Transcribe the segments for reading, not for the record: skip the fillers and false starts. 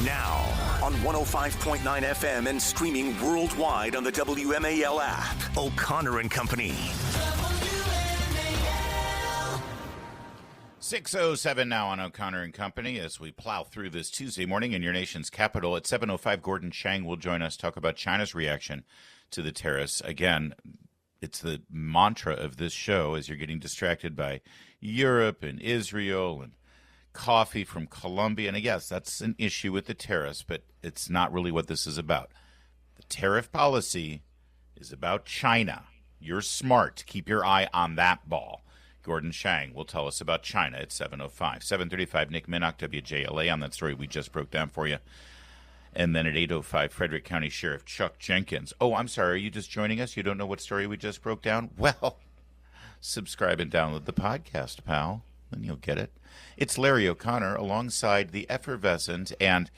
Now, on 105.9 FM and streaming worldwide on the WMAL app, O'Connor and Company. 6:07 now on O'Connor and Company as we plow through this Tuesday morning in your nation's capital. At 7:05, Gordon Chang will join us, talk about China's reaction to the tariffs. Again, it's the mantra of this show as you're getting distracted by Europe and Israel and coffee from Colombia. And yes, that's an issue with the tariffs, but it's not really what this is about. The tariff policy is about China. You're smart. Keep your eye on that ball. Gordon Chang will tell us about China at 7:05. 7:35, Nick Minnock, WJLA, on that story we just broke down for you. And then at 8:05, Frederick County Sheriff Chuck Jenkins. Oh, I'm sorry, are you just joining us? You don't know what story we just broke down? Well, subscribe and download the podcast, pal, and you'll get it. It's Larry O'Connor alongside the effervescent and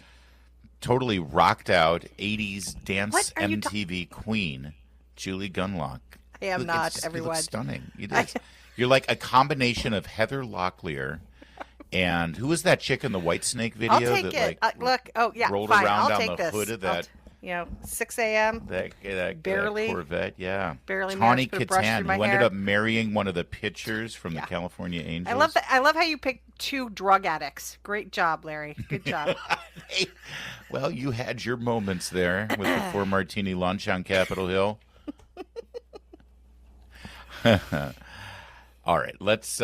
totally rocked out 80s dance MTV queen, Julie Gunlock. I am not, everyone. You look stunning. You're like a combination of Heather Locklear and who was that chick in the Whitesnake video? I'll take that, it. Look, rolled fine. around I'll down take the this. hood of that. 6 a.m. That barely Corvette, yeah. Barely Tawny managed to brush Katan, through my who ended hair. up marrying one of the pitchers from the California Angels. I love that. I love how you picked two drug addicts. Great job, Larry. Good job. Hey, well, you had your moments there with the 4 martini lunch on Capitol Hill. All right, let's.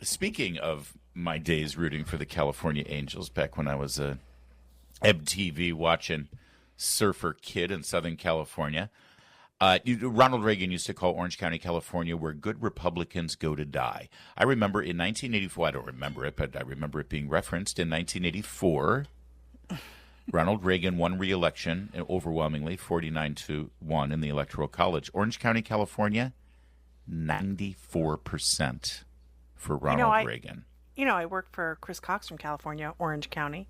Speaking of my days rooting for the California Angels, back when I was a MTV watching surfer kid in Southern California, Ronald Reagan used to call Orange County, California, where good Republicans go to die. I remember in 1984. I don't remember it, but I remember it being referenced in 1984. Ronald Reagan won re-election overwhelmingly, 49-1 in the Electoral College. Orange County, California, 94% for Ronald Reagan. I worked for Chris Cox from California, Orange County.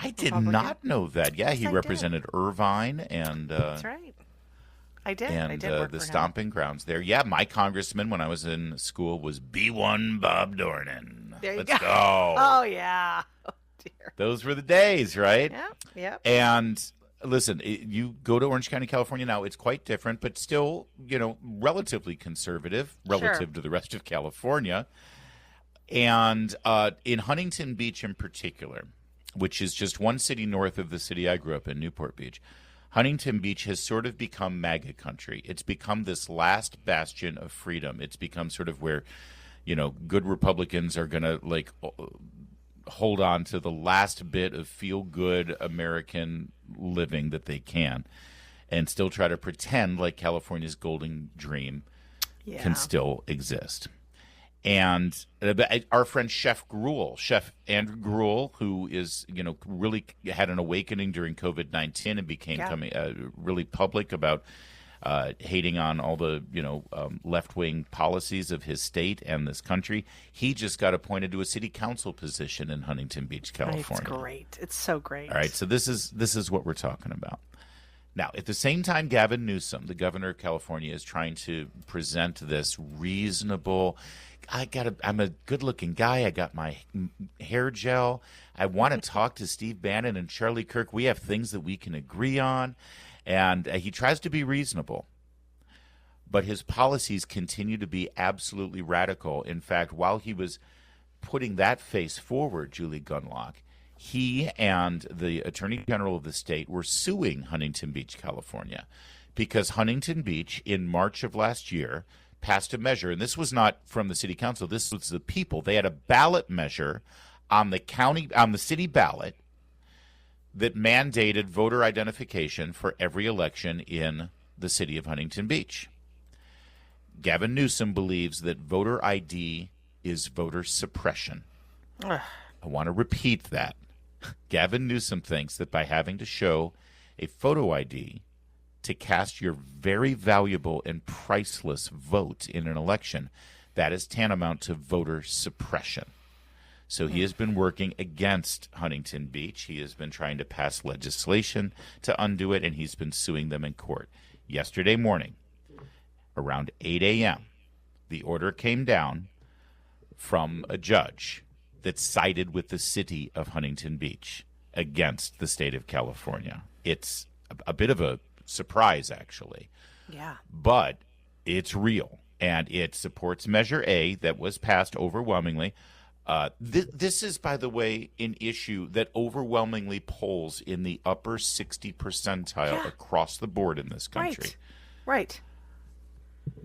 I did not know that. Yeah, he represented Irvine and that's right. I did. And I did work the for him. stomping grounds there. Yeah, my congressman when I was in school was B1 Bob Dornan. There you Let's go. go. Oh yeah. Oh dear. Those were the days, right? Yeah. And listen, you go to Orange County, California now, it's quite different, but still, relatively conservative relative to the rest of California. And in Huntington Beach in particular, which is just one city north of the city I grew up in, Newport Beach, Huntington Beach has sort of become MAGA country. It's become this last bastion of freedom. It's become sort of where, good Republicans are going to hold on to the last bit of feel-good American living that they can and still try to pretend like California's golden dream can still exist. And our friend Chef Andrew Gruel, who is, really had an awakening during COVID-19 and became really public about hating on all the, left-wing policies of his state and this country. He just got appointed to a city council position in Huntington Beach, California. It's great. It's so great. All right, so this is what we're talking about. Now, at the same time, Gavin Newsom, the governor of California, is trying to present this reasonable. I'm a good-looking guy. I got my hair gel. I want to talk to Steve Bannon and Charlie Kirk. We have things that we can agree on. And he tries to be reasonable. But his policies continue to be absolutely radical. In fact, while he was putting that face forward, Julie Gunlock, he and the Attorney General of the state were suing Huntington Beach, California, because Huntington Beach, in March of last year, passed a measure, and this was not from the city council, this was the people. They had a ballot measure on the city ballot that mandated voter identification for every election in the city of Huntington Beach. Gavin Newsom believes that voter ID is voter suppression. I want to repeat that. Gavin Newsom thinks that by having to show a photo ID to cast your very valuable and priceless vote in an election, that is tantamount to voter suppression. So he has been working against Huntington Beach. He has been trying to pass legislation to undo it, and he's been suing them in court. Yesterday morning, around 8 a.m., the order came down from a judge that sided with the city of Huntington Beach. against the state of California. It's a bit of a surprise, actually. Yeah. But it's real, and it supports Measure A that was passed overwhelmingly. This is, by the way, an issue that overwhelmingly polls in the upper 60 percentile across the board in this country. Right.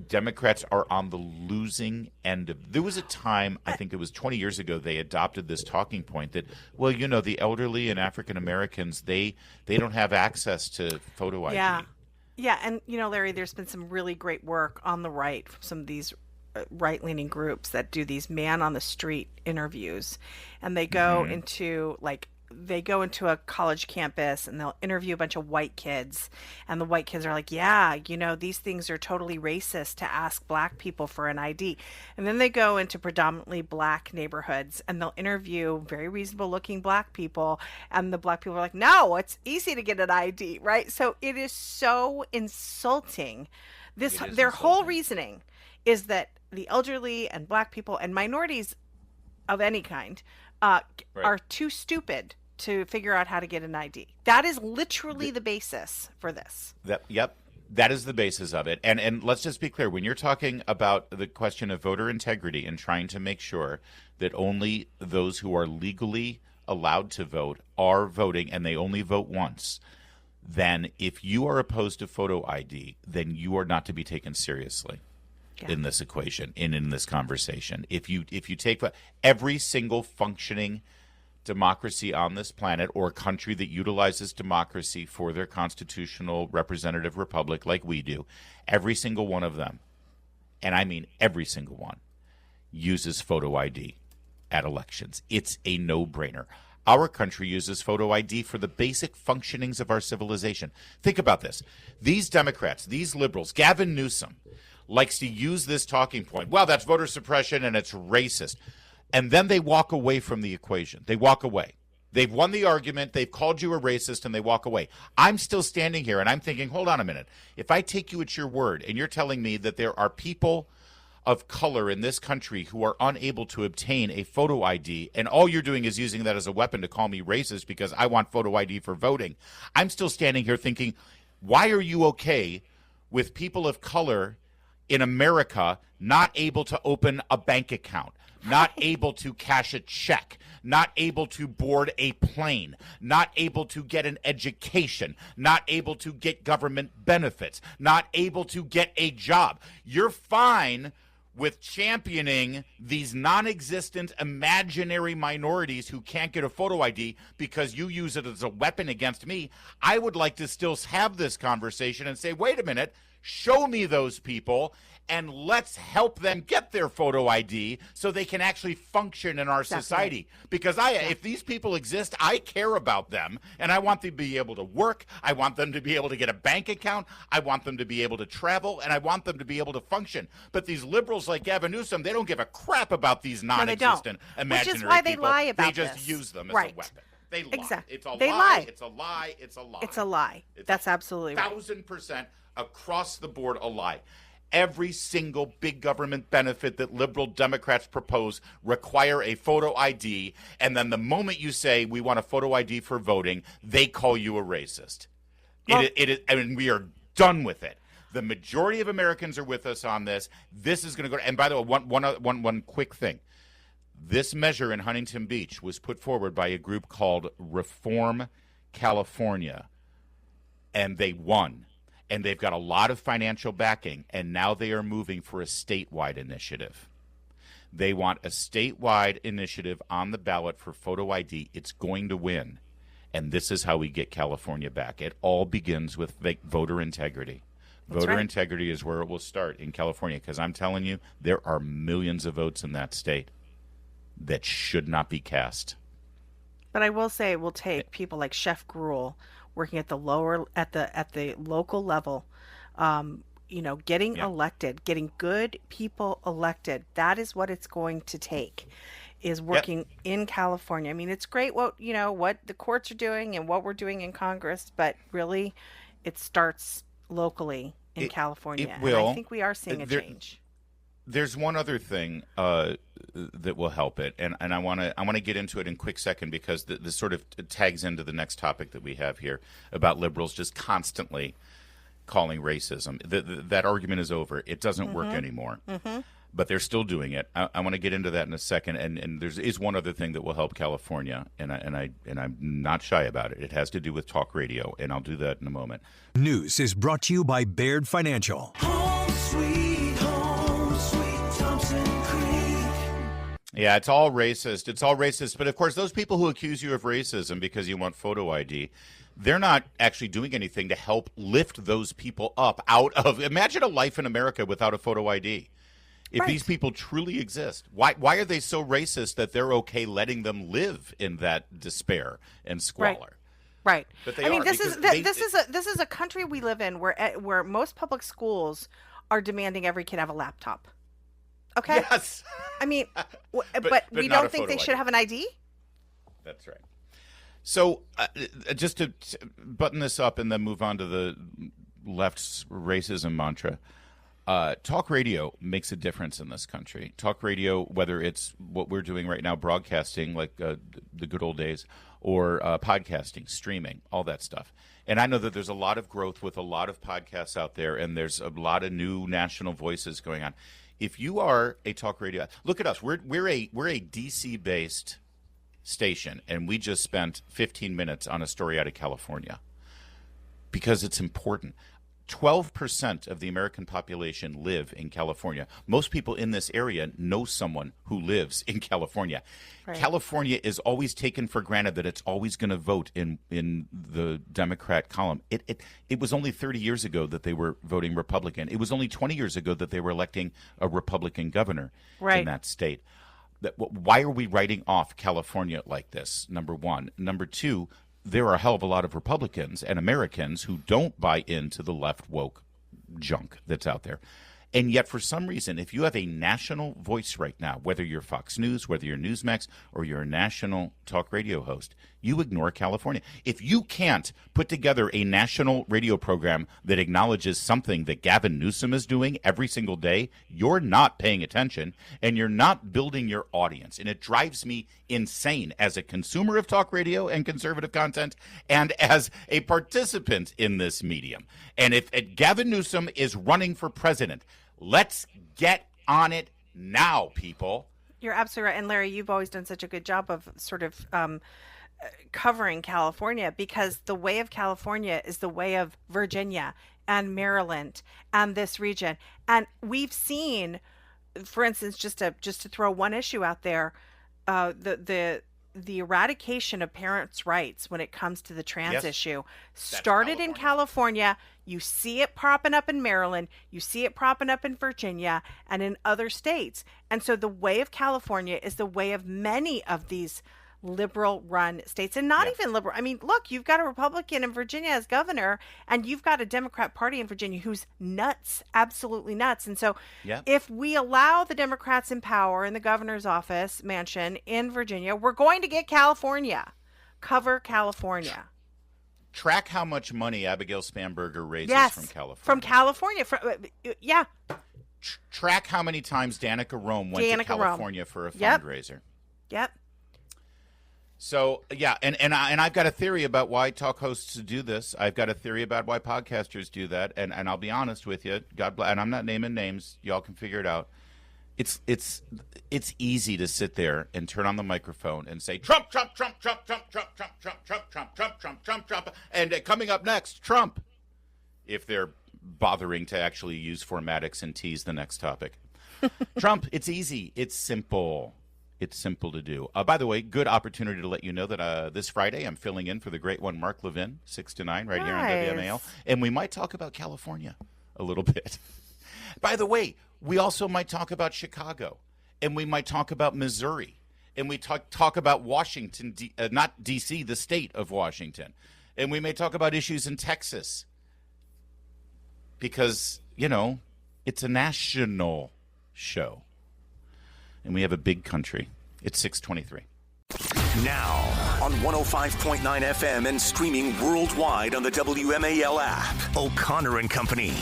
Democrats are on the losing end of. There was a time, I think it was 20 years ago, they adopted this talking point that, well, the elderly and African Americans, they don't have access to photo ID. Yeah, and Larry, there's been some really great work on the right from some of these right-leaning groups that do these man on the street interviews, and they go into a college campus and they'll interview a bunch of white kids, and the white kids are like, these things are totally racist to ask black people for an ID. And then they go into predominantly black neighborhoods and they'll interview very reasonable looking black people, and the black people are like, no, it's easy to get an ID, right? So it is so insulting. Their whole reasoning is that the elderly and black people and minorities of any kind are too stupid to figure out how to get an ID. That is literally the basis for this. That is the basis of it. And let's just be clear, when you're talking about the question of voter integrity and trying to make sure that only those who are legally allowed to vote are voting and they only vote once, then if you are opposed to photo ID, then you are not to be taken seriously. In this equation, in this conversation. If you take every single functioning democracy on this planet, or a country that utilizes democracy for their constitutional representative republic like we do, every single one of them, and I mean every single one, uses photo ID at elections. It's a no-brainer. Our country uses photo ID for the basic functionings of our civilization. Think about this. These Democrats, these liberals, Gavin Newsom, likes to use this talking point. Well, that's voter suppression and it's racist. And then they walk away from the equation. They walk away. They've won the argument. They've called you a racist and they walk away. I'm still standing here and I'm thinking, hold on a minute. If I take you at your word and you're telling me that there are people of color in this country who are unable to obtain a photo ID, and all you're doing is using that as a weapon to call me racist because I want photo ID for voting, I'm still standing here thinking, why are you okay with people of color in America not able to open a bank account, not able to cash a check, not able to board a plane, not able to get an education, not able to get government benefits, not able to get a job? You're fine with championing these non-existent imaginary minorities who can't get a photo ID because you use it as a weapon against me. I would like to still have this conversation and say, wait a minute, show me those people and let's help them get their photo ID so they can actually function in our society. Because if these people exist, I care about them and I want them to be able to work. I want them to be able to get a bank account. I want them to be able to travel, and I want them to be able to function. But these liberals like Gavin Newsom, they don't give a crap about these non-existent imaginary Which is why they people. lie about They just this. use them as a weapon. They lie. Exactly. It's a They lie. lie. It's a lie. It's a lie. It's a lie. That's absolutely right. 1,000% across the board a lie. Every single big government benefit that liberal Democrats propose require a photo ID, and then the moment you say we want a photo ID for voting, they call you a racist. Well, I mean, we are done with it. The majority of Americans are with us on this. This is going to go. And by the way, one quick thing. This measure in Huntington Beach was put forward by a group called Reform California, and they won. And they've got a lot of financial backing, and now they are moving for a statewide initiative. They want a statewide initiative on the ballot for photo ID. It's going to win, and this is how we get California back. It all begins with voter integrity. Voter integrity is where it will start in California, because I'm telling you, there are millions of votes in that state that should not be cast. But I will say it will take people like Chef Gruel working at the local level, getting elected, getting good people elected. That is what it's going to take, is working in California. I mean, it's great what the courts are doing and what we're doing in Congress, but really it starts locally in California. It will. And I think we are seeing a change. There's one other thing that will help it, and I want to get into it in a quick second because this sort of tags into the next topic that we have here about liberals just constantly calling racism. That argument is over. It doesn't work anymore. But they're still doing it. I want to get into that in a second, and there is one other thing that will help California, and I'm not shy about it. It has to do with talk radio, and I'll do that in a moment. News is brought to you by Baird Financial. Home sweet Thompson Creek. Yeah, it's all racist. It's all racist. But of course, those people who accuse you of racism because you want photo ID, they're not actually doing anything to help lift those people up out of. Imagine a life in America without a photo ID. If these people truly exist, why are they so racist that they're okay letting them live in that despair and squalor? Right. But they I mean, are, this is a country we live in where most public schools are demanding every kid have a laptop. Okay. Yes. I mean, but we don't think they should have an ID. That's right. So just to button this up and then move on to the left's racism mantra. Talk radio makes a difference in this country. Talk radio, whether it's what we're doing right now, broadcasting like the good old days, or podcasting, streaming, all that stuff. And I know that there's a lot of growth with a lot of podcasts out there, and there's a lot of new national voices going on. If you are a talk radio, look at us. We're a DC-based station, and we just spent 15 minutes on a story out of California because it's important. 12% of the American population live in California. Most people in this area know someone who lives in California. Right. California is always taken for granted that it's always going to vote in the Democrat column. It was only 30 years ago that they were voting Republican. It was only 20 years ago that they were electing a Republican governor in that state. Why are we writing off California like this, number one? Number two, there are a hell of a lot of Republicans and Americans who don't buy into the left woke junk that's out there. And yet, for some reason, if you have a national voice right now, whether you're Fox News, whether you're Newsmax, or you're a national talk radio host, you ignore California. If you can't put together a national radio program that acknowledges something that Gavin Newsom is doing every single day, you're not paying attention, and you're not building your audience. And it drives me insane as a consumer of talk radio and conservative content, and as a participant in this medium. And if Gavin Newsom is running for president, let's get on it now, people. You're absolutely right. And Larry, you've always done such a good job of sort of covering California, because the way of California is the way of Virginia and Maryland and this region. And we've seen, for instance, just to throw one issue out there, the eradication of parents' rights when it comes to the trans issue started in California. You see it propping up in Maryland. You see it propping up in Virginia and in other states. And so the way of California is the way of many of these liberal-run states, and not even liberal. I mean, look, you've got a Republican in Virginia as governor, and you've got a Democrat Party in Virginia who's nuts, absolutely nuts. And so if we allow the Democrats in power in the governor's office mansion in Virginia, we're going to get California. Cover California. Track how much money Abigail Spanberger raises from California. From California. Track how many times Danica Rome went to California for a fundraiser. Yep. So, and I've got a theory about why talk hosts do this. I've got a theory about why podcasters do that. And I'll be honest with you, God bless, and I'm not naming names. Y'all can figure it out. It's easy to sit there and turn on the microphone and say, Trump, Trump, Trump, Trump, Trump, Trump, Trump, Trump, Trump, Trump, Trump, Trump, Trump, Trump, and coming up next, Trump, if they're bothering to actually use formatics and tease the next topic. Trump, it's easy. It's simple. It's simple to do. By the way, good opportunity to let you know that this Friday I'm filling in for the great one, Mark Levin, 6 to 9, right here on WMAL. And we might talk about California a little bit. By the way, we also might talk about Chicago, and we might talk about Missouri, and we talk about Washington, not D.C., the state of Washington. And we may talk about issues in Texas because, it's a national show. And we have a big country. It's 6:23. Now, on 105.9 FM and streaming worldwide on the WMAL app, O'Connor and Company.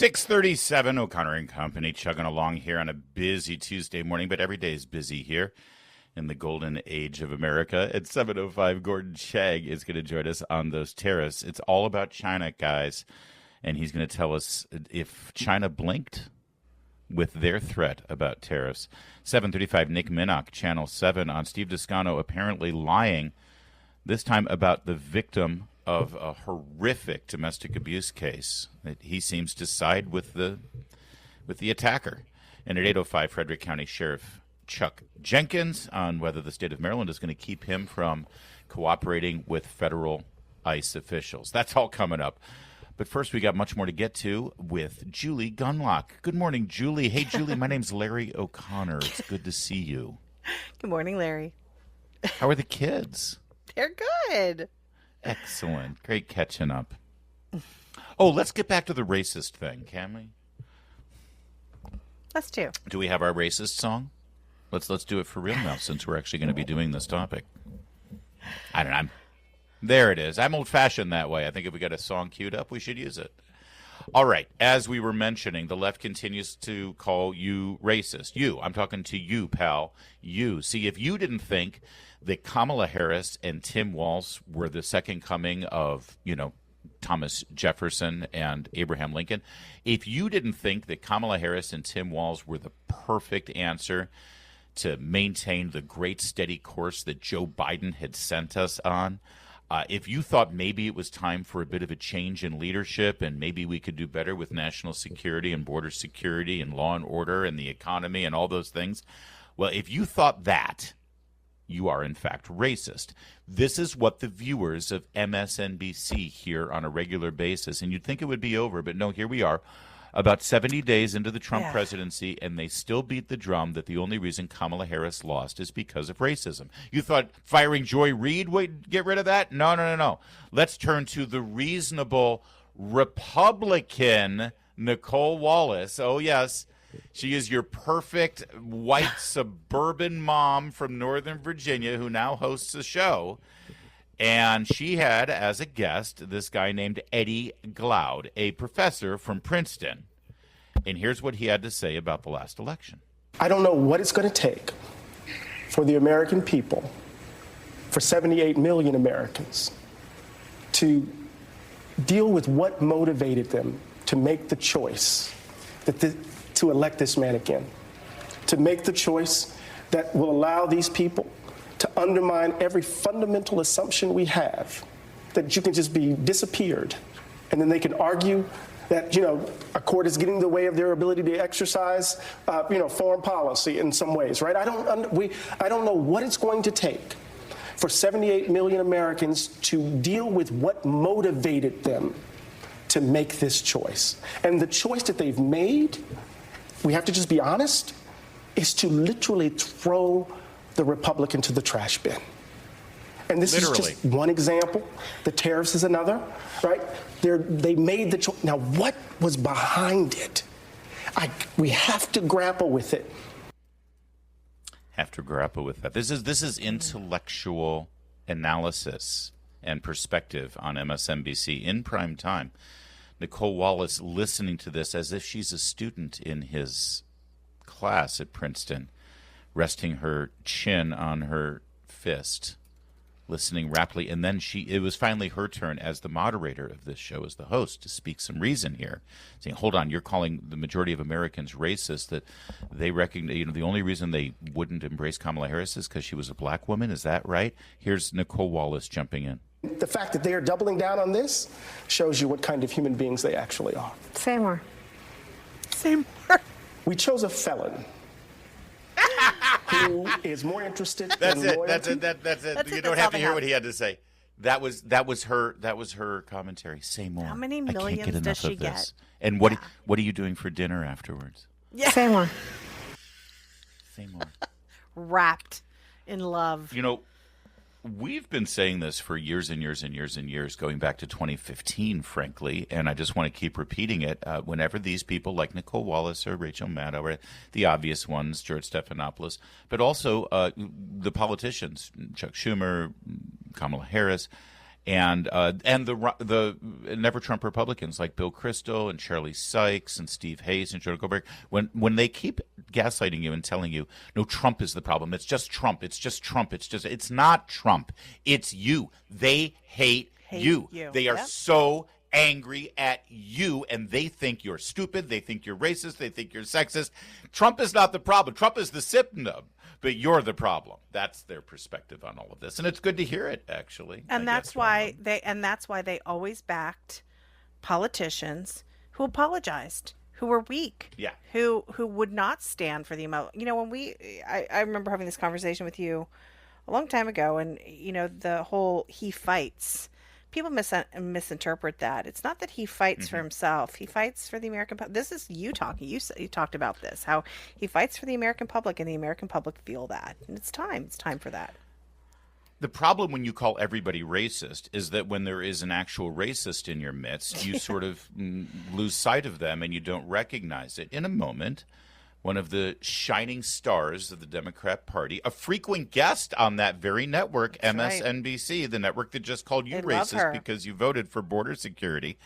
6:37, O'Connor and Company, chugging along here on a busy Tuesday morning, but every day is busy here in the golden age of America. At 7:05, Gordon Chang is going to join us on those tariffs. It's all about China, guys, and he's going to tell us if China blinked with their threat about tariffs. 7:35, Nick Minnock, Channel 7, on Steve Descano apparently lying, this time about the victim of a horrific domestic abuse case. That he seems to side with the attacker. And at 8:05, Frederick County Sheriff Chuck Jenkins on whether the state of Maryland is going to keep him from cooperating with federal ICE officials. That's all coming up. But first, we got much more to get to with Julie Gunlock. Good morning, Julie. Hey, Julie, my name's Larry O'Connor. It's good to see you. Good morning, Larry. How are the kids? They're good. Excellent. Great catching up. Oh, let's get back to the racist thing, can we? Us too. Do we have our racist song? Let's do it for real now, since we're actually going to be doing this topic. I don't know. There it is. I'm old-fashioned that way. I think if we got a song queued up, we should use it. All right. As we were mentioning, the left continues to call you racist. You. I'm talking to you, pal. You. See, if you didn't think that Kamala Harris and Tim Walz were the second coming of, Thomas Jefferson and Abraham Lincoln, if you didn't think that Kamala Harris and Tim Walz were the perfect answer to maintain the great steady course that Joe Biden had sent us on, if you thought maybe it was time for a bit of a change in leadership and maybe we could do better with national security and border security and law and order and the economy and all those things, well, if you thought that, you are in fact racist. This is what the viewers of MSNBC hear on a regular basis, and you'd think it would be over, but no, here we are, about 70 days into the Trump presidency, and they still beat the drum that the only reason Kamala Harris lost is because of racism. You thought firing Joy Reid would get rid of that? No. Let's turn to the reasonable Republican Nicole Wallace. Oh, yes. She is your perfect white suburban mom from Northern Virginia who now hosts a show. And she had as a guest this guy named Eddie Glaude, a professor from Princeton. And here's what he had to say about the last election. I don't know what it's going to take for the American people, for 78 million Americans, to deal with what motivated them to make the choice to elect this man again, to make the choice that will allow these people to undermine every fundamental assumption we have, that you can just be disappeared, and then they can argue that, a court is getting in the way of their ability to exercise, foreign policy in some ways, right? I don't know what it's going to take for 78 million Americans to deal with what motivated them to make this choice. And the choice that they've made, we have to just be honest, is to literally throw the Republican to the trash bin. And this is just one example. The tariffs is another, right? They made the choice. Now, what was behind it? We have to grapple with it. Have to grapple with that. This is intellectual analysis and perspective on MSNBC in prime time. Nicole Wallace listening to this as if she's a student in his class at Princeton, resting her chin on her fist, listening raptly. And then it was finally her turn as the moderator of this show, as the host, to speak some reason here, saying, hold on, you're calling the majority of Americans racist, that they recognize, the only reason they wouldn't embrace Kamala Harris is because she was a black woman. Is that right? Here's Nicole Wallace jumping in. The fact that they are doubling down on this shows you what kind of human beings they actually are. Say more. We chose a felon who is more interested in loyalty. That's it. You don't have to hear what he had to say. That was her commentary. Say more. How many millions I can't get enough does she of this. get? And what are you doing for dinner afterwards? Yeah. Say more. Say more. Wrapped in love. We've been saying this for years and years and years and years, going back to 2015, frankly, and I just want to keep repeating it. Whenever these people like Nicole Wallace or Rachel Maddow, or the obvious ones, George Stephanopoulos, but also the politicians, Chuck Schumer, Kamala Harris, And the Never Trump Republicans like Bill Kristol and Shirley Sykes and Steve Hayes and Joe Goldberg, when they keep gaslighting you and telling you, no, Trump is the problem. It's just Trump. It's just Trump. It's not Trump. It's you. They hate you. They are so angry at you, and they think you're stupid. They think you're racist. They think you're sexist. Trump is not the problem. Trump is the symptom. But you're the problem. That's their perspective on all of this, and it's good to hear it, actually. And that's why they always backed politicians who apologized, who were weak, who would not stand for the amount. You know, when I remember having this conversation with you a long time ago, and you know the whole he fights. People misinterpret that. It's not that he fights for himself. He fights for the American public. This is you talking. You talked about this, how he fights for the American public, and the American public feel that. And it's time. It's time for that. The problem when you call everybody racist is that when there is an actual racist in your midst, you sort of lose sight of them and you don't recognize it. In a moment, one of the shining stars of the Democrat Party, a frequent guest on that very network, that's MSNBC, the network that just called you racist because you voted for border security.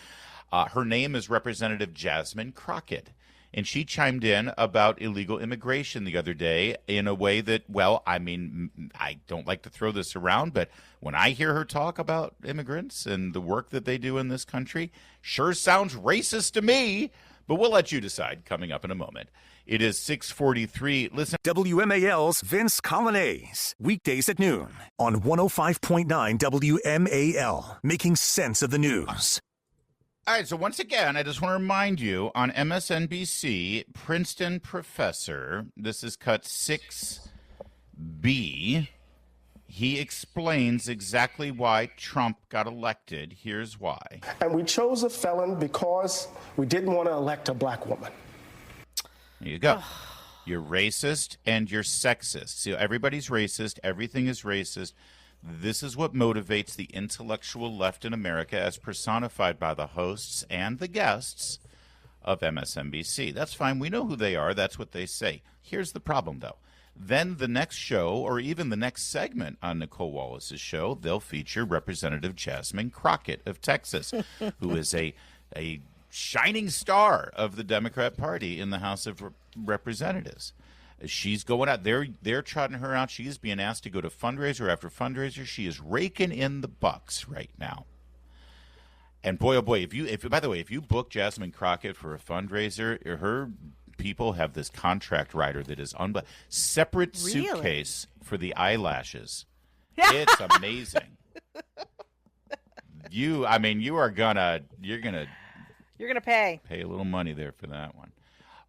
Her name is Representative Jasmine Crockett, and she chimed in about illegal immigration the other day in a way that, well, I mean, I don't like to throw this around, but when I hear her talk about immigrants and the work that they do in this country, sure sounds racist to me. But we'll let you decide coming up in a moment. It is 6:43. Listen. WMAL's Vince Colonnese, weekdays at noon on 105.9 WMAL, making sense of the news. All right, so once again, I just want to remind you, on MSNBC, Princeton professor, this is cut 6B, he explains exactly why Trump got elected. Here's why. And we chose a felon because we didn't want to elect a black woman. There you go. You're racist and you're sexist. So everybody's racist. Everything is racist. This is what motivates the intellectual left in America as personified by the hosts and the guests of MSNBC. That's fine. We know who they are. That's what they say. Here's the problem, though. Then the next show, or even the next segment on Nicole Wallace's show, they'll feature Representative Jasmine Crockett of Texas, who is a shining star of the Democrat Party in the House of Representatives. She's going out. They're trotting her out. She's being asked to go to fundraiser after fundraiser. She is raking in the bucks right now. And boy, oh boy, if you book Jasmine Crockett for a fundraiser, her people have this contract writer that is separate suitcase for the eyelashes. It's amazing. You're gonna pay a little money there for that one.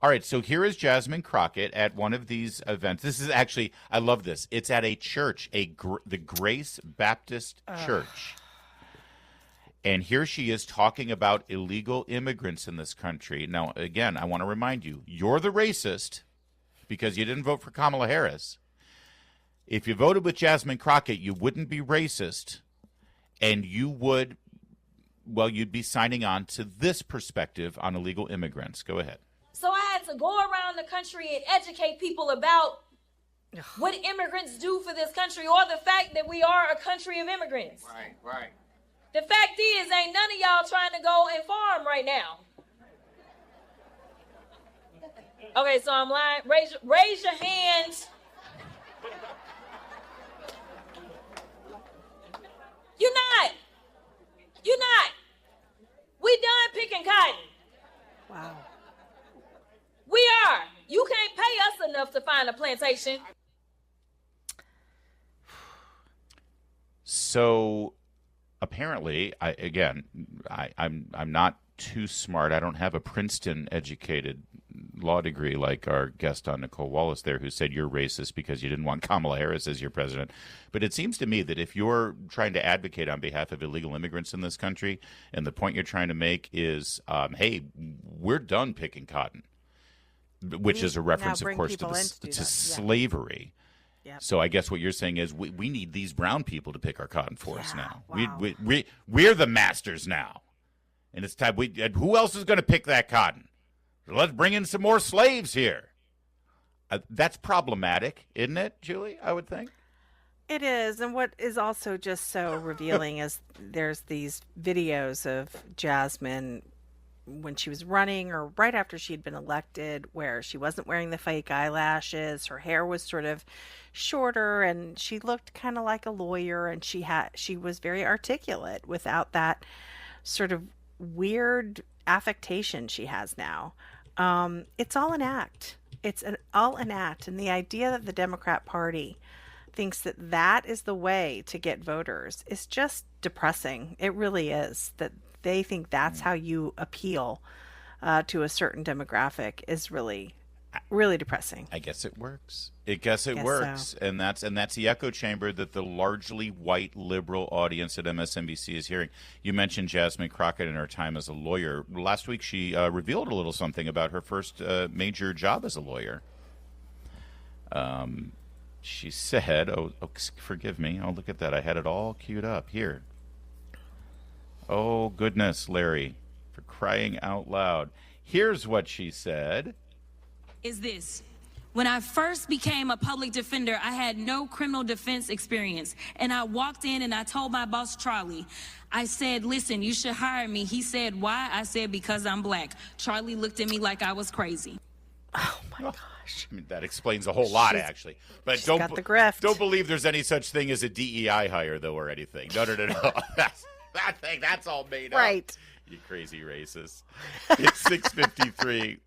All right, so here is Jasmine Crockett at one of these events. This is actually, I love this. It's at a church, the Grace Baptist Church. And here she is talking about illegal immigrants in this country. Now, again, I want to remind you, you're the racist because you didn't vote for Kamala Harris. If you voted with Jasmine Crockett, you wouldn't be racist, and you'd be signing on to this perspective on illegal immigrants. Go ahead. So I had to go around the country and educate people about what immigrants do for this country, or the fact that we are a country of immigrants. Right. The fact is, ain't none of y'all trying to go and farm right now. Okay, so I'm lying. Raise your hands. You're not. We done picking cotton. Wow. We are. You can't pay us enough to find a plantation. So apparently, I'm not too smart. I don't have a Princeton educated law degree like our guest on Nicole Wallace there, who said you're racist because you didn't want Kamala Harris as your president. But it seems to me that if you're trying to advocate on behalf of illegal immigrants in this country, and the point you're trying to make is, hey, we're done picking cotton, which is a reference, of course, to slavery. Yep. So I guess what you're saying is we need these brown people to pick our cotton for us now. Wow. We're the masters now, and it's time. Who else is going to pick that cotton? Let's bring in some more slaves here. That's problematic, isn't it, Julie? I would think. It is. And what is also just so revealing is there's these videos of Jasmine when she was running or right after she had been elected where she wasn't wearing the fake eyelashes, her hair was sort of shorter and she looked kind of like a lawyer, and she was very articulate without that sort of weird affectation she has now. It's all an act. All an act. And the idea that the Democrat Party thinks that that is the way to get voters is just depressing. It really is. That they think that's how you appeal to a certain demographic is really, really depressing. I guess it works. I guess it Guess works, so. and that's the echo chamber that the largely white liberal audience at MSNBC is hearing. You mentioned Jasmine Crockett in her time as a lawyer. Last week, she revealed a little something about her first major job as a lawyer. She said, "Oh, forgive me. Oh, look at that. I had it all queued up here. Oh goodness, Larry, for crying out loud. Here's what she said." Is this. When I first became a public defender, I had no criminal defense experience. And I walked in and I told my boss, Charlie, I said, listen, you should hire me. He said, why? I said, because I'm black. Charlie looked at me like I was crazy. Oh my gosh. I mean, that explains a whole lot, She's- actually. But she's got the grift. Don't believe there's any such thing as a DEI hire, though, or anything. No. That's all made up. Right. You crazy racist. It's 6:53.